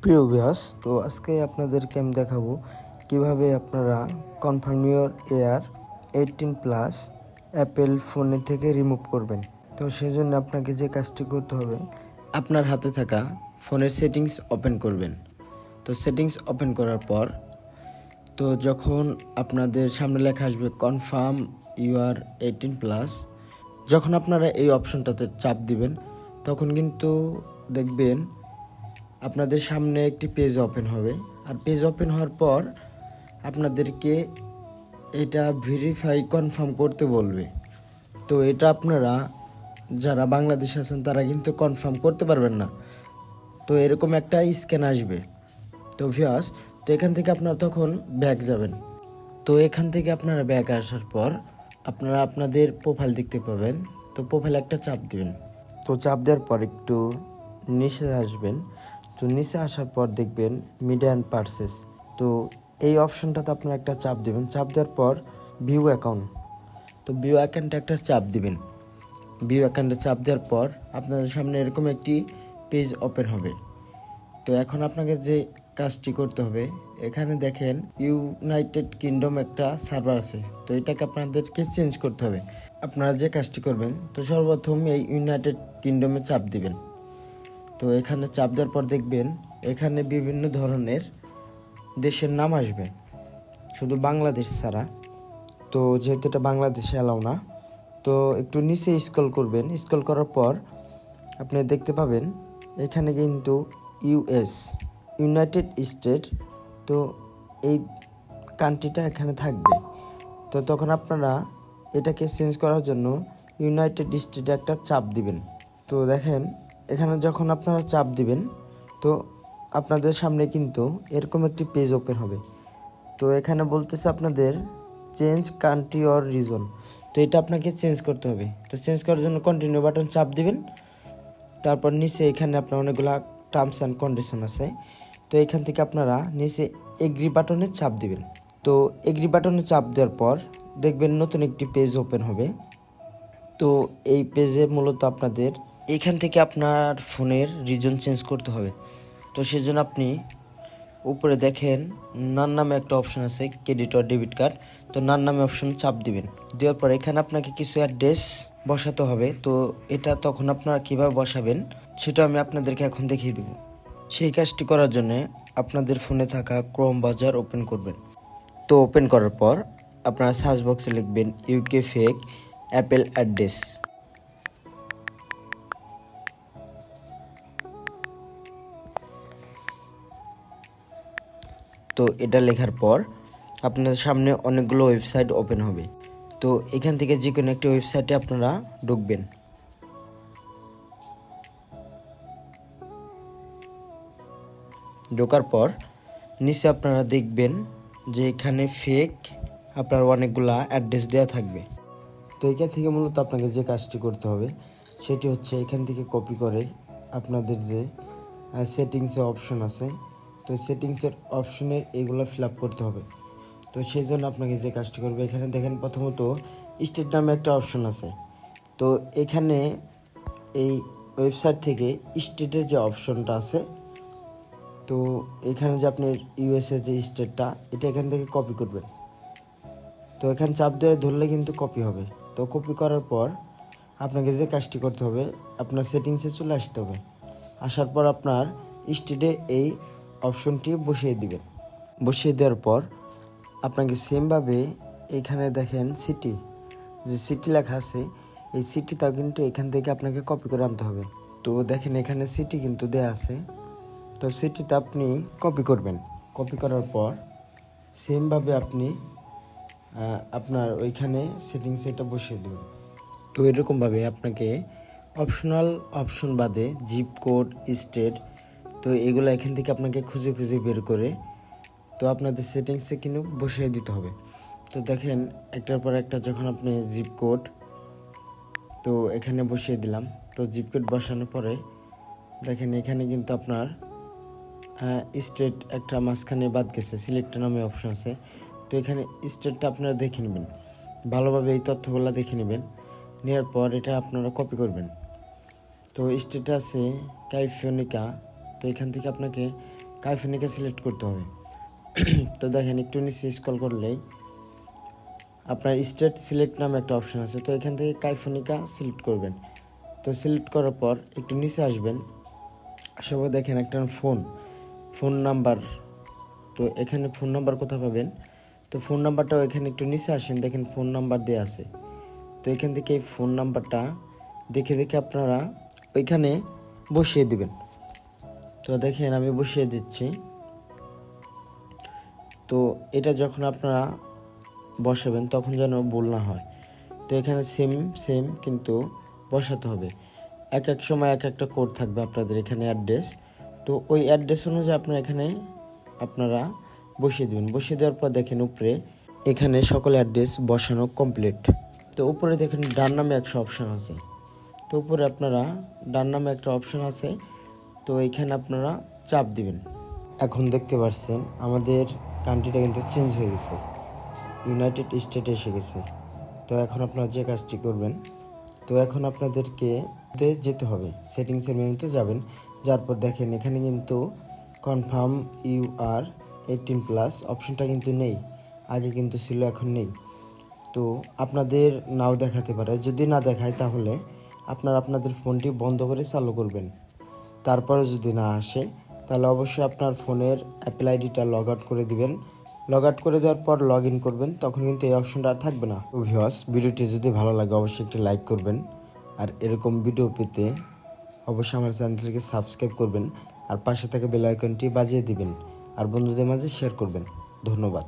প্রিয় ভিউয়ার্স, তো আজকে আপনাদেরকে আমি দেখাবো কিভাবে আপনারা কনফার্ম ইউর এয়ার 18+ অ্যাপেল ফোনে থেকে রিমুভ করবেন। তো সেজন্য আপনাকে যে কাজটি করতে হবে, আপনার হাতে থাকা ফোনের সেটিংস ওপেন করবেন। তো সেটিংস ওপেন করার পর তো যখন আপনাদের সামনে লেখা আসবে কনফার্ম ইউর 18+, যখন আপনারা এই অপশনটাতে চাপ দিবেন তখন কিন্তু দেখবেন আপনাদের সামনে একটি পেজ ওপেন হবে। আর পেজ ওপেন হওয়ার পর আপনাদেরকে এটা ভেরিফাই কনফার্ম করতে বলবে। তো এটা আপনারা যারা বাংলাদেশে আছেন তারা কিন্তু কনফার্ম করতে পারবেন না। তো এরকম একটা স্ক্যান আসবে। তো ভিউয়ার্স, তো এখান থেকে আপনারা তখন ব্যাক যাবেন। তো এখান থেকে আপনারা ব্যাক আসার পর আপনারা আপনাদের প্রোফাইল দেখতে পাবেন। তো প্রোফাইল একটা চাপ দিবেন। তো চাপ দেওয়ার পর একটু নিচে আসবেন। তো নিচে আসার পর দেখবেন মিডিয়া অ্যান্ড পারচেস। তো এই অপশনটাতে আপনারা একটা চাপ দেবেন। চাপ দেওয়ার পর ভিউ অ্যাকাউন্ট। তো ভিউ অ্যাকাউন্টে একটা চাপ দিবেন। ভিউ অ্যাকাউন্টে চাপ দেওয়ার পর আপনাদের সামনে এরকম একটি পেজ ওপেন হবে। তো এখন আপনাকে যে কাজটি করতে হবে, এখানে দেখেন ইউনাইটেড কিংডম একটা সার্ভার আছে। তো এটাকে আপনাদেরকে চেঞ্জ করতে হবে। আপনারা যে কাজটি করবেন, তো সর্বপ্রথম এই ইউনাইটেড কিংডমে চাপ দিবেন। তো এখানে চাপ দেওয়ার পর দেখবেন এখানে বিভিন্ন ধরনের দেশের নাম আসবে, শুধু বাংলাদেশ ছাড়া। তো যেহেতু এটা বাংলাদেশে অ্যালাউ না, তো একটু নিচে স্ক্রল করবেন। স্ক্রল করার পর আপনি দেখতে পাবেন এখানে কিন্তু ইউএস, ইউনাইটেড স্টেট, তো এই কান্ট্রিটা এখানে থাকবে। তো তখন আপনারা এটাকে চেঞ্জ করার জন্য ইউনাইটেড স্টেটে একটা চাপ দিবেন। তো দেখেন এখানে যখন আপনারা চাপ দিবেন তো আপনাদের সামনে কিন্তু এরকম একটি পেজ ওপেন হবে। তো এখানে বলতেছে আপনাদের চেঞ্জ কান্ট্রি অর রিজন। তো এটা আপনাকে চেঞ্জ করতে হবে। তো চেঞ্জ করার জন্য কন্টিনিউ বাটন চাপ দিবেন। তারপর নিচে এখানে আপনার অনেকগুলো টার্মস অ্যান্ড কন্ডিশন আছে। তো এখান থেকে আপনারা নিচে এগ্রি বাটনে চাপ দিবেন। তো এগ্রি বাটনে চাপ দেওয়ার পর দেখবেন নতুন একটি পেজ ওপেন হবে। তো এই পেজে মূলত আপনাদের এখান থেকে আপনার ফোনের রিজন চেঞ্জ করতে হবে। তো সেজন্য আপনি উপরে দেখেন নান নামে একটা অপশন আছে, ক্রেডিট অর ডেবিট কার্ড। তো নান নামে অপশন চাপ দিবেন। দেওয়ার পর এখানে আপনাকে কিছু অ্যাড্রেস বসাতে হবে। তো এটা তখন আপনারা কীভাবে বসাবেন সেটা আমি আপনাদেরকে এখন দেখিয়ে দেব। সেই কাজটি করার জন্য আপনাদের ফোনে থাকা ক্রোম ব্রাউজার ওপেন করবেন। তো ওপেন করার পর আপনারা সার্চ বক্সে লিখবেন ইউকে ফেক অ্যাপেল অ্যাড্রেস। তো এটা লেখার পর আপনাদের সামনে অনেকগুলো ওয়েবসাইট ওপেন হবে। তো এখান থেকে যে কোনো একটি ওয়েবসাইটে আপনারা ঢুকবেন। ঢোকার পর নিচে আপনারা দেখবেন যে এখানে ফেক আপনার অনেকগুলা অ্যাড্রেস দেওয়া থাকবে। তো এখান থেকে মূলত আপনাকে যে কাজটি করতে হবে সেটি হচ্ছে এখান থেকে কপি করে আপনাদের যে সেটিংসের অপশন আছে, তো সেটিংসের অপশনের এগুলো ফিল আপ করতে হবে। তো সেই জন্য আপনাকে যে কাজটি করবে, এখানে দেখেন প্রথমত স্টেট নামে একটা অপশন আছে। তো এখানে এই ওয়েবসাইট থেকে স্টেটের যে অপশনটা আছে, তো এখানে যে আপনি ইউএসএ যে স্টেটটা, এটা এখান থেকে কপি করবেন। তো এখানে চাপ দিয়ে ধরলে কিন্তু কপি হবে। তো কপি করার পর আপনাকে যে কাজটি করতে হবে, আপনার সেটিংসে চলে আসতে হবে। আসার পর আপনার স্টেটে এই অপশনটি বসিয়ে দিবেন। বসিয়ে দেওয়ার পর আপনাকে সেমভাবে এখানে দেখেন সিটি, যে সিটি লেখা আছে, এই সিটিটাও কিন্তু এখান থেকে আপনাকে কপি করে আনতে হবে। তো দেখেন এখানে সিটি কিন্তু দেয়া আছে। তো সিটিটা আপনি কপি করবেন। কপি করার পর সেমভাবে আপনি আপনার ওইখানে সেটিংস এটা বসিয়ে দেবেন। তো এরকমভাবে আপনাকে অপশনাল অপশন বাদে জিপ কোড, স্টেট, তো এগুলো এখান থেকে আপনাকে খুঁজে খুঁজে বের করে তো আপনাদের সেটিংসে কিন্তু বসিয়ে দিতে হবে। তো দেখেন একটার পর একটা যখন আপনি জিপ কোড তো এখানে বসিয়ে দিলাম। তো জিপ কোড বসানোর পরে দেখেন এখানে কিন্তু আপনার স্টেট একটা মাঝখানে বাদ গেছে, সিলেক্ট নামে অপশন আছে। তো এখানে স্টেটটা আপনারা দেখে নেবেন, ভালোভাবে এই তথ্যগুলো দেখে নেবেন। নেওয়ার পর এটা আপনারা কপি করবেন। তো স্টেটে আছে ক্যালিফোর্নিয়া। তো এখান থেকে আপনাকে কাইফোনিকা সিলেক্ট করতে হবে। তো দেখেন একটু নিচে স্ক্রল করলেই আপনার স্টেট সিলেক্ট নামে একটা অপশন আছে, তো এখান থেকে কাইফোনিকা সিলেক্ট করবেন। তো সিলেক্ট করার পর একটু নিচে আসবেন, আসার পর দেখেন একটা ফোন নাম্বার। তো এখানে ফোন নাম্বার কোথায় পাবেন? তো ফোন নাম্বারটাও এখানে একটু নিচে আসেন, দেখেন ফোন নাম্বার দেওয়া আছে। তো এখান থেকে এই ফোন নাম্বারটা দেখে আপনারা ওইখানে বসিয়ে দিবেন। তো দেখেন আমি বসিয়ে দিচ্ছি। তো এটা যখন আপনারা বসাবেন তখন যেন ভুল না হয়। তো এখানে সেম কিন্তু বসাতে হবে। এক সময় একটা কোড থাকবে আপনাদের এখানে অ্যাড্রেস। তো ওই অ্যাড্রেস অনুযায়ী আপনারা বসিয়ে দেবেন। বসিয়ে দেওয়ার পর দেখেন উপরে এখানে সকল অ্যাড্রেস বসানো কমপ্লিট। তো উপরে দেখেন ডান নামে একটা অপশন আছে। তো উপরে আপনারা ডান নামে একটা অপশন আছে, তো এইখানে আপনারা চাপ দিবেন। এখন দেখতে পাচ্ছেন আমাদের কান্ট্রিটা কিন্তু চেঞ্জ হয়ে গেছে, ইউনাইটেড স্টেটে এসে গেছে। তো এখন আপনারা যে কাজটি করবেন, তো এখন আপনাদেরকে যেতে হবে, সেটিংসের মেনুতে যাবেন। যার পর দেখেন এখানে কিন্তু কনফার্ম ইউ আর 18+ অপশনটা কিন্তু নেই, আগে কিন্তু ছিল, এখন নেই। তো আপনাদের নাও দেখাতে পারে, যদি না দেখায় তাহলে আপনাদের ফোনটি বন্ধ করে চালু করবেন। তারপরে যদি না আসে তাহলে অবশ্যই আপনার ফোনের অ্যাপেল আইডিটা লগ আউট করে দিবেন। লগ আউট করে দেওয়ার পর লগ ইন করবেন, তখন কিন্তু এই অপশনটা আর থাকবে না। ভিউয়ার্স, ভিডিওটি যদি ভালো লাগে অবশ্যই একটি লাইক করবেন, আর এরকম ভিডিও পেতে অবশ্যই আমার চ্যানেলটিকে সাবস্ক্রাইব করবেন, আর পাশে থাকা বেল আইকনটি বাজিয়ে দিবেন, আর বন্ধুদের মাঝে শেয়ার করবেন। ধন্যবাদ।